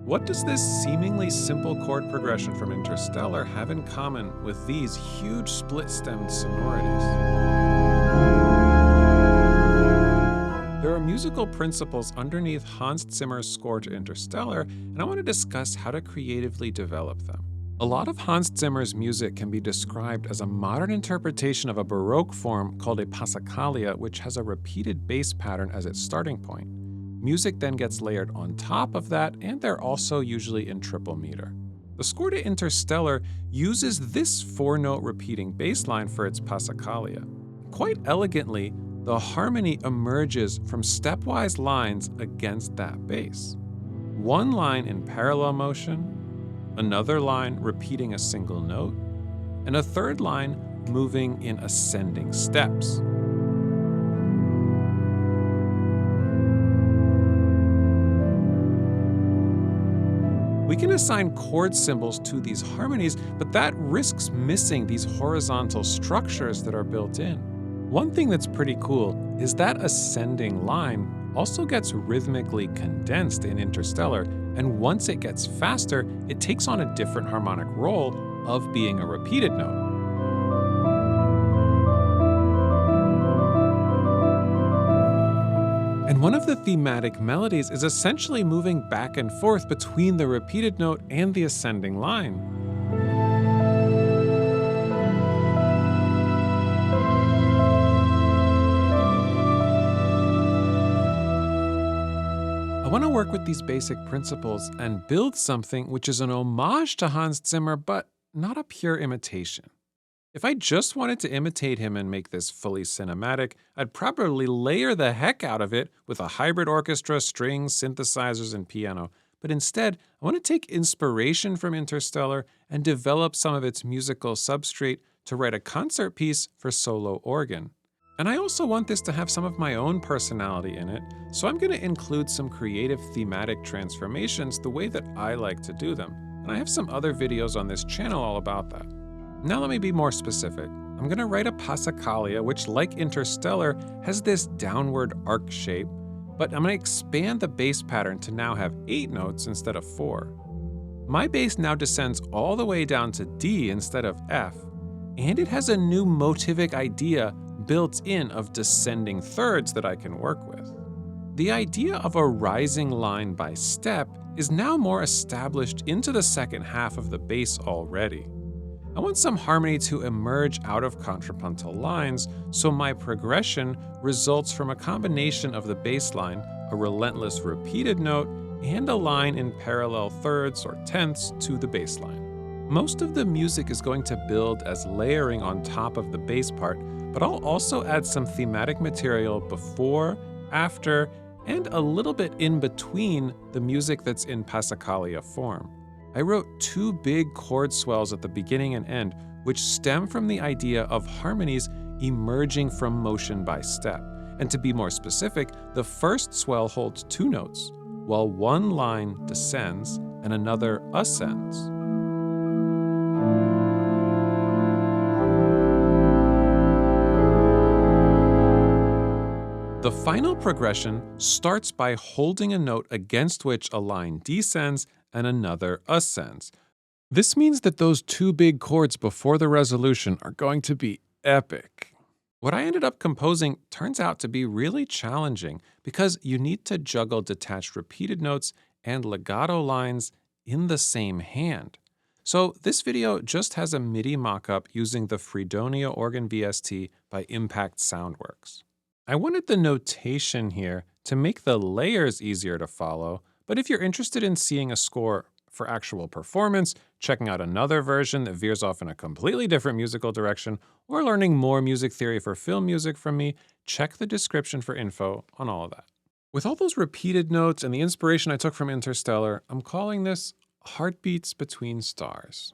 What does this seemingly simple chord progression from Interstellar have in common with these huge split-stemmed sonorities? There are musical principles underneath Hans Zimmer's score to Interstellar, and I want to discuss how to creatively develop them. A lot of Hans Zimmer's music can be described as a modern interpretation of a Baroque form called a passacaglia, which has a repeated bass pattern as its starting point. Music then gets layered on top of that, and they're also usually in triple meter. The score to Interstellar uses this four-note repeating bass line for its passacaglia. Quite elegantly, the harmony emerges from stepwise lines against that bass. One line in parallel motion, another line repeating a single note, and a third line moving in ascending steps. We can assign chord symbols to these harmonies, but that risks missing these horizontal structures that are built in. One thing that's pretty cool is that ascending line also gets rhythmically condensed in Interstellar, and once it gets faster, it takes on a different harmonic role of being a repeated note. And one of the thematic melodies is essentially moving back and forth between the repeated note and the ascending line. I want to work with these basic principles and build something which is an homage to Hans Zimmer, but not a pure imitation. If I just wanted to imitate him and make this fully cinematic, I'd probably layer the heck out of it with a hybrid orchestra, strings, synthesizers, and piano. But instead, I want to take inspiration from Interstellar and develop some of its musical substrate to write a concert piece for solo organ. And I also want this to have some of my own personality in it, so I'm going to include some creative thematic transformations the way that I like to do them. And I have some other videos on this channel all about that. Now let me be more specific. I'm going to write a passacaglia, which, like Interstellar, has this downward arc shape, but I'm going to expand the bass pattern to now have 8 notes instead of 4. My bass now descends all the way down to D instead of F, and it has a new motivic idea built in of descending thirds that I can work with. The idea of a rising line by step is now more established into the second half of the bass already. I want some harmony to emerge out of contrapuntal lines, so my progression results from a combination of the bass line, a relentless repeated note, and a line in parallel thirds or tenths to the bass line. Most of the music is going to build as layering on top of the bass part, but I'll also add some thematic material before, after, and a little bit in between the music that's in passacaglia form. I wrote 2 big chord swells at the beginning and end, which stem from the idea of harmonies emerging from motion by step. And to be more specific, the first swell holds 2 notes, while one line descends and another ascends. The final progression starts by holding a note against which a line descends and another ascends. This means that those 2 big chords before the resolution are going to be epic. What I ended up composing turns out to be really challenging because you need to juggle detached repeated notes and legato lines in the same hand. So this video just has a MIDI mockup using the Fredonia organ VST by Impact Soundworks. I wanted the notation here to make the layers easier to follow, but if you're interested in seeing a score for actual performance, checking out another version that veers off in a completely different musical direction, or learning more music theory for film music from me, check the description for info on all of that. With all those repeated notes and the inspiration I took from Interstellar, I'm calling this Heartbeats Between Stars.